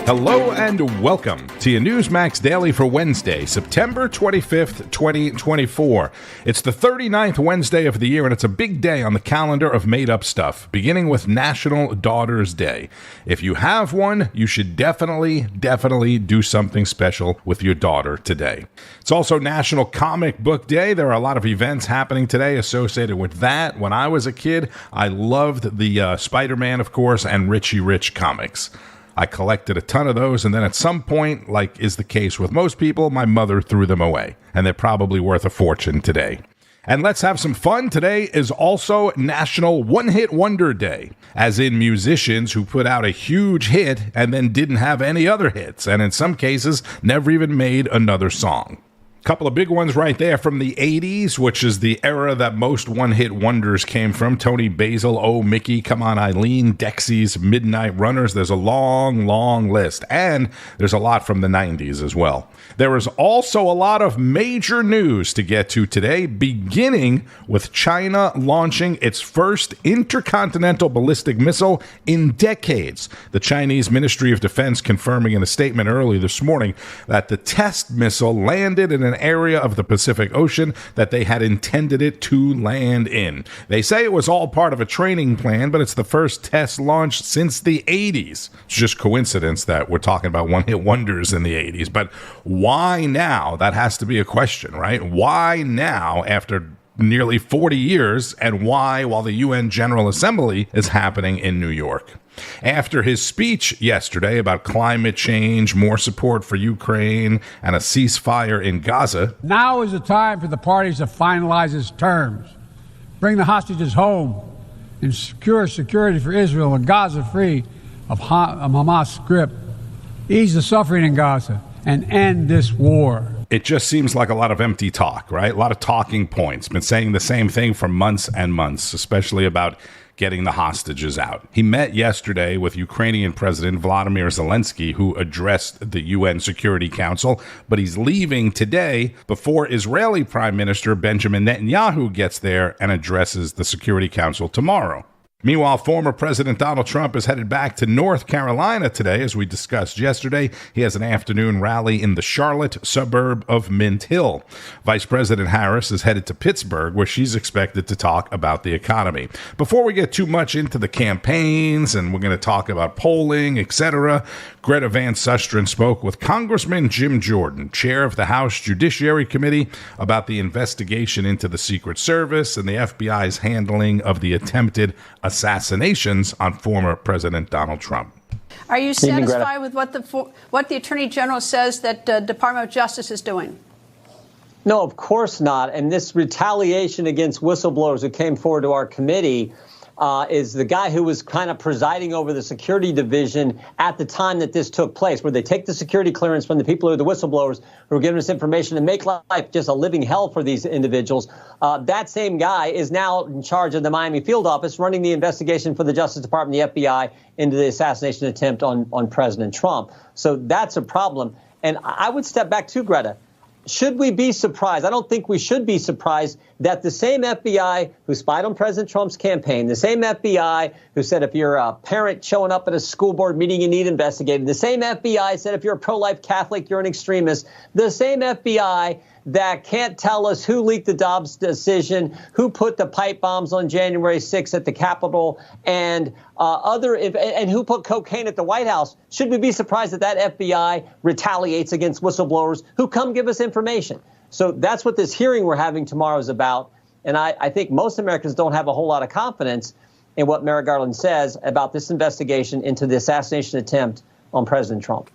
Hello and welcome to your Newsmax Daily for Wednesday, September 25th, 2024. It's the 39th Wednesday of the year, and it's a big day on the calendar of made-up stuff, beginning with National Daughters Day. If you have one, you should definitely do something special with your daughter today. It's also National Comic Book Day. There are a lot of events happening today associated with that. When I was a kid, I loved the Spider-Man, of course, and Richie Rich comics. I collected a ton of those, and then at some point, like is the case with most people, my mother threw them away, and they're probably worth a fortune today. And let's have some fun. Today is also National One-Hit Wonder Day, as in musicians who put out a huge hit and then didn't have any other hits, and in some cases, never even made another song. Couple of big ones right there from the 80s, which is the era that most one-hit wonders came from. Tony Basil, Oh Mickey, Come On Eileen, Dexys, Midnight Runners. There's a long list. And there's a lot from the 90s as well. There is also a lot of major news to get to today, beginning with China launching its first intercontinental ballistic missile in decades. The Chinese Ministry of Defense confirming in a statement early this morning that the test missile landed in an area of the Pacific Ocean that they had intended it to land in. They say it was all part of a training plan, but it's the first test launch since the 80s. It's just coincidence that we're talking about one-hit wonders in the 80s, but why now? That has to be a question, right? Why now after nearly 40 years, and why while the UN General Assembly is happening in New York? After his speech yesterday about climate change, more support for Ukraine, and a ceasefire in Gaza. Now is the time for the parties to finalize its terms, bring the hostages home, and secure security for Israel and Gaza free of Hamas' grip, ease the suffering in Gaza, and end this war. It just seems like a lot of empty talk, right? A lot of talking points. Been saying the same thing for months and months, especially about getting the hostages out. He met yesterday with Ukrainian President Volodymyr Zelensky, who addressed the UN Security Council, but he's leaving today before Israeli Prime Minister Benjamin Netanyahu gets there and addresses the Security Council tomorrow. Meanwhile, former President Donald Trump is headed back to North Carolina today, as we discussed yesterday. He has an afternoon rally in the Charlotte suburb of Mint Hill. Vice President Harris is headed to Pittsburgh, where she's expected to talk about the economy. Before we get too much into the campaigns, and we're going to talk about polling, etc., Greta Van Susteren spoke with Congressman Jim Jordan, chair of the House Judiciary Committee, about the investigation into the Secret Service and the FBI's handling of the attempted assassinations on former President Donald Trump. Are you satisfied with what the Attorney General says that Department of Justice is doing? No, of course not. And this retaliation against whistleblowers who came forward to our committee is the guy who was kind of presiding over the security division at the time that this took place, where they take the security clearance from the people who are the whistleblowers who are giving us information and make life just a living hell for these individuals. That same guy is now in charge of the Miami field office, running the investigation for the Justice Department, the FBI, into the assassination attempt on President Trump. So that's a problem. And I would step back to Greta. Should we be surprised? I don't think we should be surprised that the same FBI who spied on President Trump's campaign, the same FBI who said if you're a parent showing up at a school board meeting, you need investigated, the same FBI said if you're a pro-life Catholic, you're an extremist, the same FBI that can't tell us who leaked the Dobbs decision, who put the pipe bombs on January 6th at the Capitol, and who put cocaine at the White House. Should we be surprised that that FBI retaliates against whistleblowers who come give us information? So that's what this hearing we're having tomorrow is about. And I think most Americans don't have a whole lot of confidence in what Merrick Garland says about this investigation into the assassination attempt on President Trump.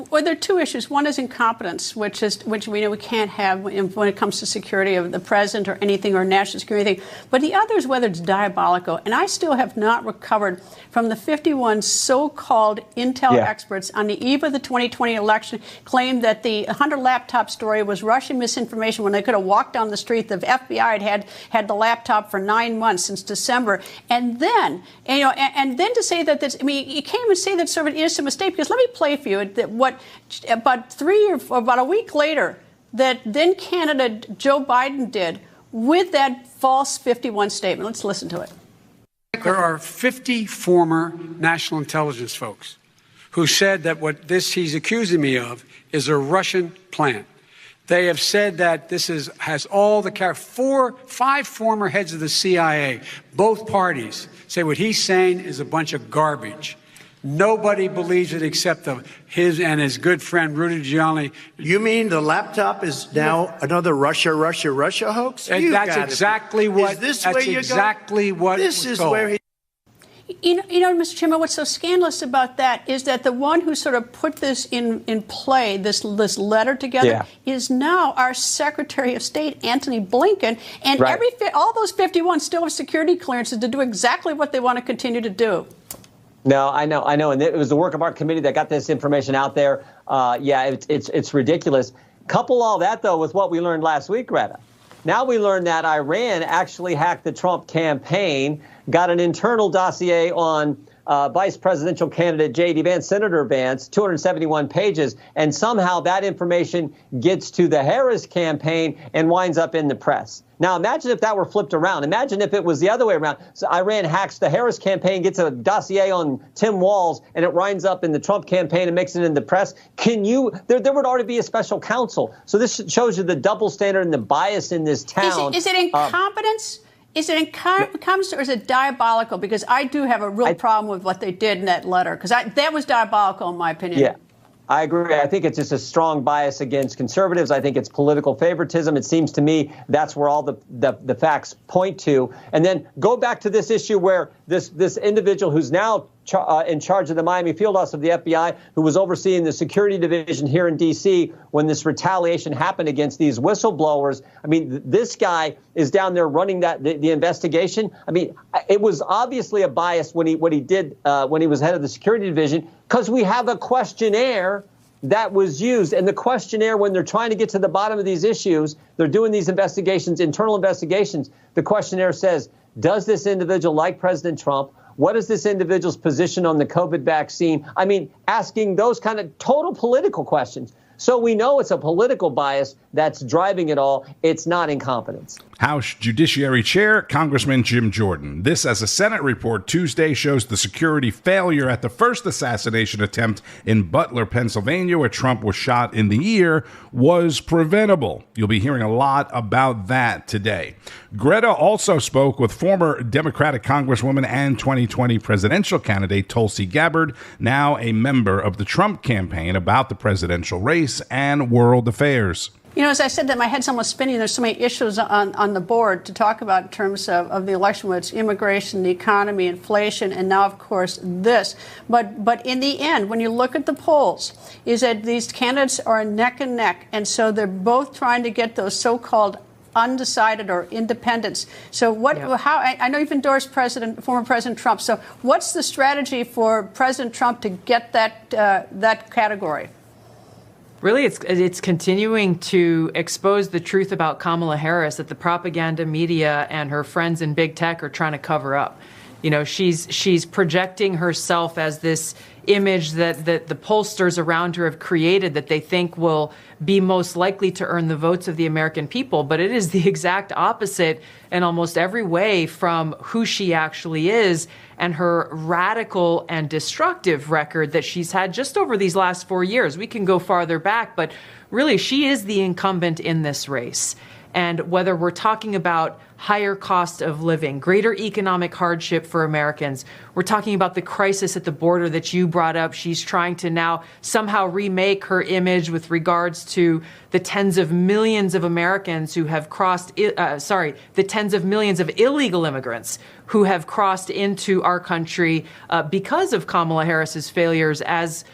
Well, there are two issues. One is incompetence, which we know we can't have when it comes to security of the president or anything or national security thing. But the other is whether it's diabolical. And I still have not recovered from the 51 so-called intel experts on the eve of the 2020 election claimed that the Hunter laptop story was Russian misinformation when they could have walked down the street. The FBI had the laptop for 9 months since December. And then, and then to say that this, I mean, you can't even say that's sort of an innocent mistake, because let me play for you that about a week later, that then candidate Joe Biden did with that false 51 statement. Let's listen to it. There are 50 former national intelligence folks who said that what he's accusing me of is a Russian plant. They have said that this has all the five former heads of the CIA, both parties, say what he's saying is a bunch of garbage. Nobody believes it except his and his good friend Rudy Giuliani. You mean the laptop is now another Russia hoax? That's exactly what. Is this that's where you're exactly going? what. This is told. where he. You know, Mr. Chairman, what's so scandalous about that is that the one who sort of put this in play, this letter together, is now our Secretary of State, Antony Blinken, and all those 51 still have security clearances to do exactly what they want to continue to do. No, I know. And it was the work of our committee that got this information out there. It's ridiculous. Couple all that, though, with what we learned last week, Greta. Now we learned that Iran actually hacked the Trump campaign, got an internal dossier on Vice Presidential candidate J.D. Vance, Senator Vance, 271 pages, and somehow that information gets to the Harris campaign and winds up in the press. Now, imagine if that were flipped around. Imagine if it was the other way around. So Iran hacks the Harris campaign, gets a dossier on Tim Walz, and it winds up in the Trump campaign and makes it in the press. There would already be a special counsel. So this shows you the double standard and the bias in this town. Is it incompetence? Is it incompetence or is it diabolical? Because I do have a real problem with what they did in that letter, because that was diabolical in my opinion. Yeah. I agree. I think it's just a strong bias against conservatives. I think it's political favoritism. It seems to me that's where all the facts point to. And then go back to this issue where this individual who's now in charge of the Miami field office of the FBI, who was overseeing the security division here in D.C. when this retaliation happened against these whistleblowers. I mean, this guy is down there running the investigation. I mean, it was obviously a bias when he did when he was head of the security division, because we have a questionnaire that was used. And the questionnaire, when they're trying to get to the bottom of these issues, they're doing these investigations, internal investigations. The questionnaire says, does this individual like President Trump? What is this individual's position on the COVID vaccine? I mean, asking those kind of total political questions. So we know it's a political bias that's driving it all. It's not incompetence. House Judiciary Chair, Congressman Jim Jordan. This, as a Senate report Tuesday, shows the security failure at the first assassination attempt in Butler, Pennsylvania, where Trump was shot in the ear, was preventable. You'll be hearing a lot about that today. Greta also spoke with former Democratic Congresswoman and 2020 presidential candidate Tulsi Gabbard, now a member of the Trump campaign, about the presidential race and world affairs. You know, as I said, that my head's almost spinning. There's so many issues on the board to talk about in terms of the election, whether it's immigration, the economy, inflation, and now, of course, this. But in the end, when you look at the polls, is that these candidates are neck and neck. And so they're both trying to get those so-called undecided or independents. So how, I know you've endorsed former President Trump. So what's the strategy for President Trump to get that category? Really, it's continuing to expose the truth about Kamala Harris that the propaganda media and her friends in big tech are trying to cover up. You know, she's projecting herself as this image that the pollsters around her have created that they think will be most likely to earn the votes of the American people. But it is the exact opposite in almost every way from who she actually is and her radical and destructive record that she's had just over these last 4 years. We can go farther back, but really she is the incumbent in this race. And whether we're talking about higher cost of living, greater economic hardship for Americans, we're talking about the crisis at the border that you brought up. She's trying to now somehow remake her image with regards to the tens of millions of Americans who have crossed, the tens of millions of illegal immigrants who have crossed into our country because of Kamala Harris's failures as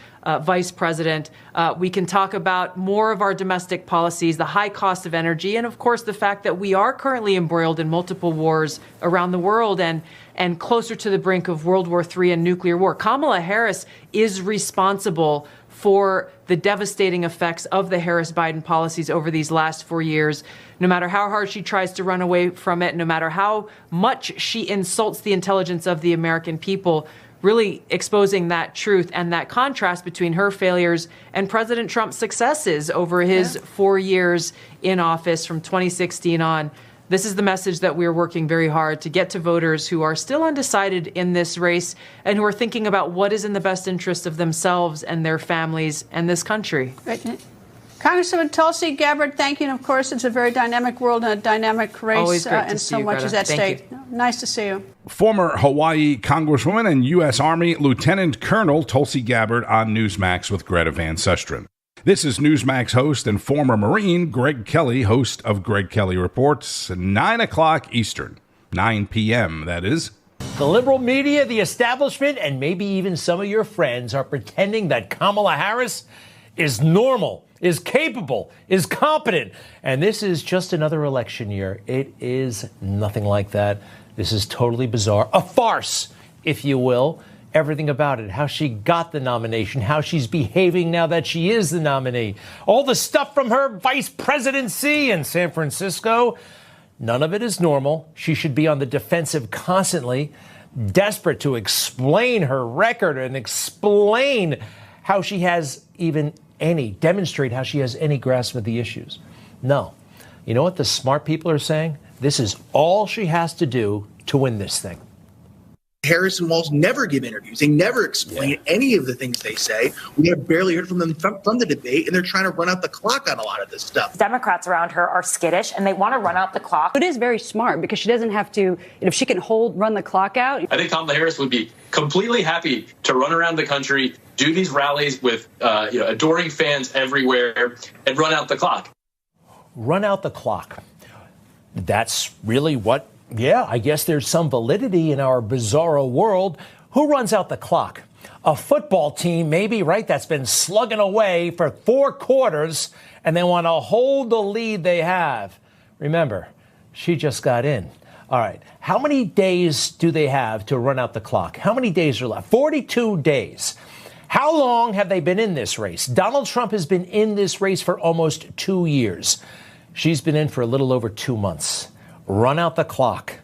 vice president. We can talk about more of our domestic policies, the high cost of energy, and of course the fact that we are currently embroiled in multiple wars around the world and closer to the brink of World War III and nuclear war. Kamala Harris is responsible for the devastating effects of the Harris-Biden policies over these last 4 years. No matter how hard she tries to run away from it, no matter how much she insults the intelligence of the American people, really exposing that truth and that contrast between her failures and President Trump's successes over his 4 years in office from 2016 on. This is the message that we're working very hard to get to voters who are still undecided in this race and who are thinking about what is in the best interest of themselves and their families and this country. Right. Congresswoman Tulsi Gabbard, thank you. And of course, it's a very dynamic world and a dynamic race. Always great to and see so you, much Greta. is at Thank stake. Nice to see you. Former Hawaii Congresswoman and U.S. Army Lieutenant Colonel Tulsi Gabbard on Newsmax with Greta Van Susteren. This is Newsmax host and former Marine Greg Kelly, host of Greg Kelly Reports, 9 o'clock Eastern, 9 p.m., that is. The liberal media, the establishment, and maybe even some of your friends are pretending that Kamala Harris is normal, is capable, is competent. And this is just another election year. It is nothing like that. This is totally bizarre. A farce, if you will. Everything about it, how she got the nomination, how she's behaving now that she is the nominee. All the stuff from her vice presidency in San Francisco. None of it is normal. She should be on the defensive constantly, desperate to explain her record and explain how she has demonstrate how she has any grasp of the issues. No. You know what the smart people are saying? This is all she has to do to win this thing. Harris and Walz never give interviews. They never explain any of the things they say. We have barely heard from them from the debate, and they're trying to run out the clock on a lot of this stuff. Democrats around her are skittish, and they want to run out the clock. It is very smart because she doesn't have to, if she can run the clock out. I think Kamala Harris would be completely happy to run around the country, do these rallies with adoring fans everywhere, and run out the clock. Run out the clock. That's really what... Yeah, I guess there's some validity in our bizarro world. Who runs out the clock? A football team, maybe, right? That's been slugging away for 4 quarters, and they want to hold the lead they have. Remember, she just got in. All right, how many days do they have to run out the clock? How many days are left? 42 days. How long have they been in this race? Donald Trump has been in this race for almost 2 years. She's been in for a little over 2 months. Run out the clock.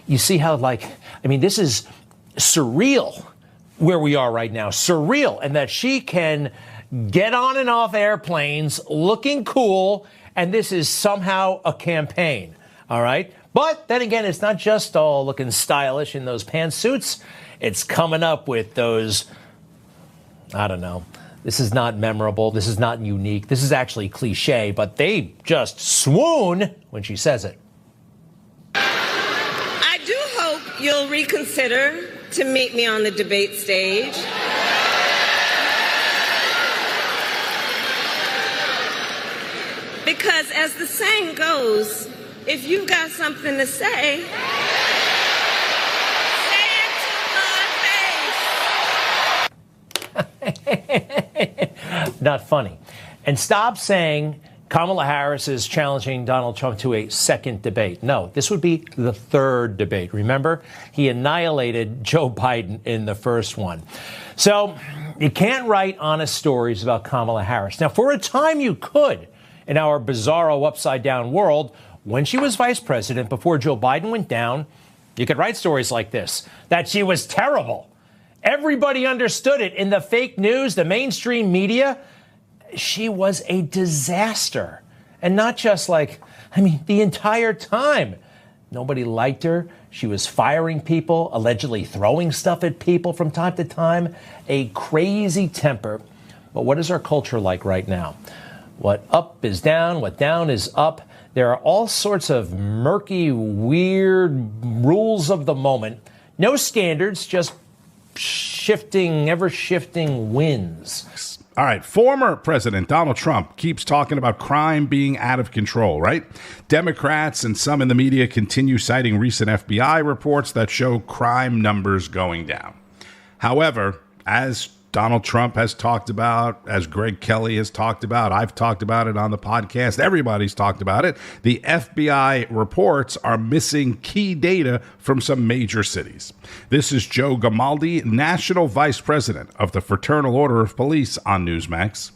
You see how, this is surreal where we are right now. Surreal. And that she can get on and off airplanes looking cool, and this is somehow a campaign. All right? But then again, it's not just all looking stylish in those pantsuits. It's coming up with those, I don't know. This is not memorable. This is not unique. This is actually cliche, but they just swoon when she says it. I do hope you'll reconsider to meet me on the debate stage. Because as the saying goes, if you've got something to say, say it to my face. Not funny. And stop saying Kamala Harris is challenging Donald Trump to a second debate. No, this would be the third debate. Remember, he annihilated Joe Biden in the first one. So you can't write honest stories about Kamala Harris. Now, for a time you could in our bizarro upside-down world. When she was vice president, before Joe Biden went down, you could write stories like this, that she was terrible. Everybody understood it in the fake news, the mainstream media. She was a disaster. And not just the entire time. Nobody liked her. She was firing people, allegedly throwing stuff at people from time to time. A crazy temper. But what is our culture like right now? What up is down, what down is up. There are all sorts of murky, weird rules of the moment. No standards, just shifting, ever-shifting winds. All right, former President Donald Trump keeps talking about crime being out of control, right? Democrats and some in the media continue citing recent FBI reports that show crime numbers going down. However, as Donald Trump has talked about, as Greg Kelly has talked about, I've talked about it on the podcast, everybody's talked about it, the FBI reports are missing key data from some major cities. This is Joe Gamaldi, National Vice President of the Fraternal Order of Police on Newsmax.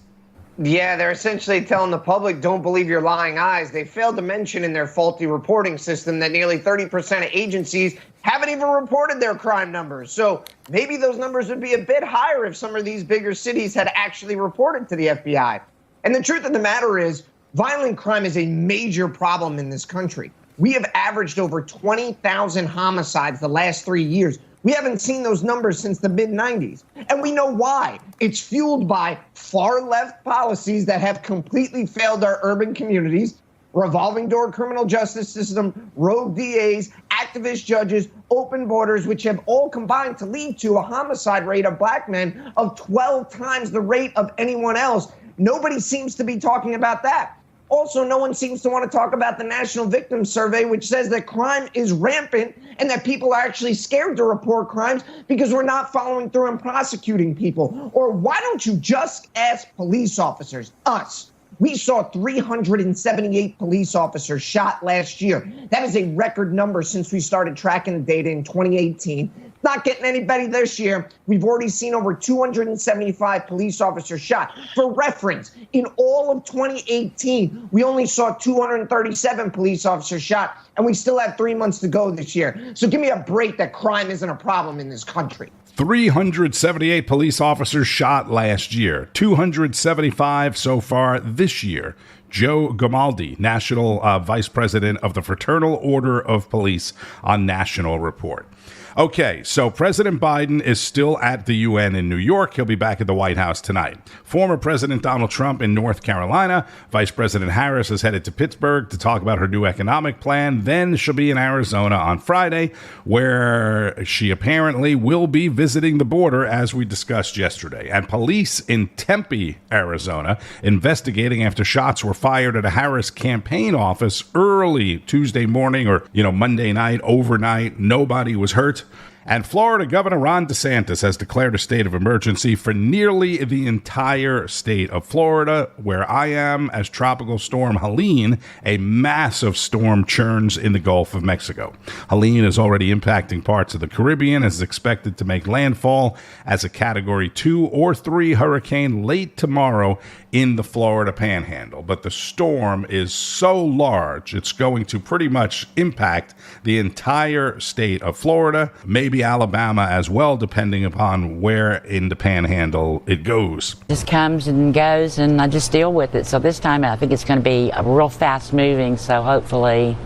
Yeah, they're essentially telling the public, don't believe your lying eyes. They failed to mention in their faulty reporting system that nearly 30% of agencies haven't even reported their crime numbers. So maybe those numbers would be a bit higher if some of these bigger cities had actually reported to the FBI. And the truth of the matter is, violent crime is a major problem in this country. We have averaged over 20,000 homicides the last 3 years. We haven't seen those numbers since the mid-90s. And we know why. It's fueled by far-left policies that have completely failed our urban communities, revolving door criminal justice system, rogue DAs, activist judges, open borders, which have all combined to lead to a homicide rate of black men of 12 times the rate of anyone else. Nobody seems to be talking about that. Also, no one seems to want to talk about the National Victims Survey, which says that crime is rampant and that people are actually scared to report crimes because we're not following through and prosecuting people. Or why don't you just ask police officers, us? We saw 378 police officers shot last year. That is a record number since we started tracking the data in 2018. Not getting any better this year. We've already seen over 275 police officers shot. For reference, in all of 2018, we only saw 237 police officers shot, and we still have 3 months to go this year. So give me a break that crime isn't a problem in this country. 378 police officers shot last year, 275 so far this year. Joe Gamaldi, National Vice President of the Fraternal Order of Police on National Report. Okay, so President Biden is still at the UN in New York. He'll be back at the White House tonight. Former President Donald Trump in North Carolina. Vice President Harris is headed to Pittsburgh to talk about her new economic plan. Then she'll be in Arizona on Friday, where she apparently will be visiting the border, as we discussed yesterday. And police in Tempe, Arizona, investigating after shots were fired at a Harris campaign office early Tuesday morning or, Monday night, overnight. Nobody was hurt. And Florida Governor Ron DeSantis has declared a state of emergency for nearly the entire state of Florida, where I am, as Tropical Storm Helene, a massive storm, churns in the Gulf of Mexico. Helene is already impacting parts of the Caribbean and is expected to make landfall as a Category 2 or 3 hurricane late tomorrow in the Florida Panhandle. But the storm is so large, it's going to pretty much impact the entire state of Florida, maybe Alabama as well, depending upon where in the Panhandle it goes. Just comes and goes, and I just deal with it. So this time I think it's going to be real fast moving, so hopefully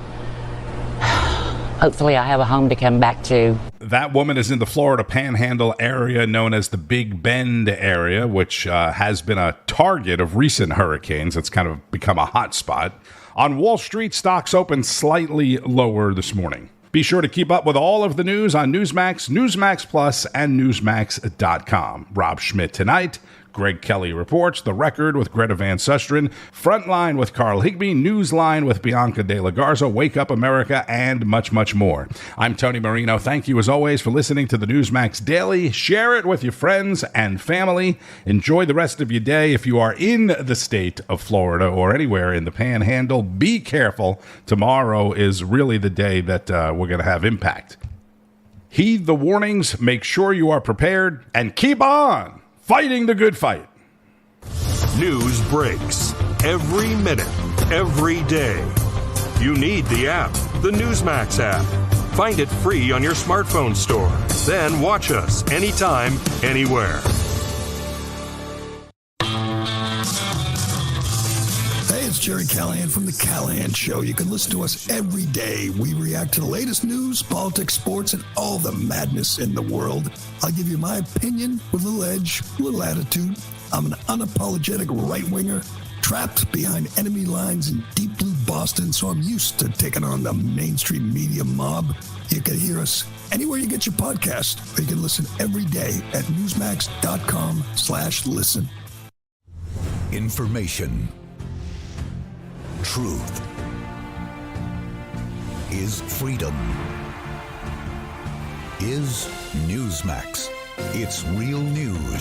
I have a home to come back to. That woman is in the Florida Panhandle area known as the Big Bend area, which has been a target of recent hurricanes. It's kind of become a hot spot. On Wall Street, stocks opened slightly lower this morning. Be sure to keep up with all of the news on Newsmax, Newsmax Plus, and Newsmax.com. Rob Schmidt tonight. Greg Kelly reports. The Record with Greta Van Susteren. Frontline with Carl Higbee. Newsline with Bianca De La Garza. Wake Up America, and much, much more. I'm Tony Marino. Thank you, as always, for listening to the Newsmax Daily. Share it with your friends and family. Enjoy the rest of your day. If you are in the state of Florida or anywhere in the Panhandle, be careful. Tomorrow is really the day that we're going to have impact. Heed the warnings. Make sure you are prepared. And keep on fighting the good fight. News breaks every minute, every day. You need the app, the Newsmax app. Find it free on your smartphone store. Then watch us anytime, anywhere. Hey, it's Jerry Callahan from The Callahan Show. You can listen to us every day. We react to the latest news, politics, sports, and all the madness in the world. I'll give you my opinion with a little edge, a little attitude. I'm an unapologetic right-winger, trapped behind enemy lines in deep blue Boston, so I'm used to taking on the mainstream media mob. You can hear us anywhere you get your podcast, or you can listen every day at newsmax.com/listen. Information. Truth is freedom. Is Newsmax. It's real news.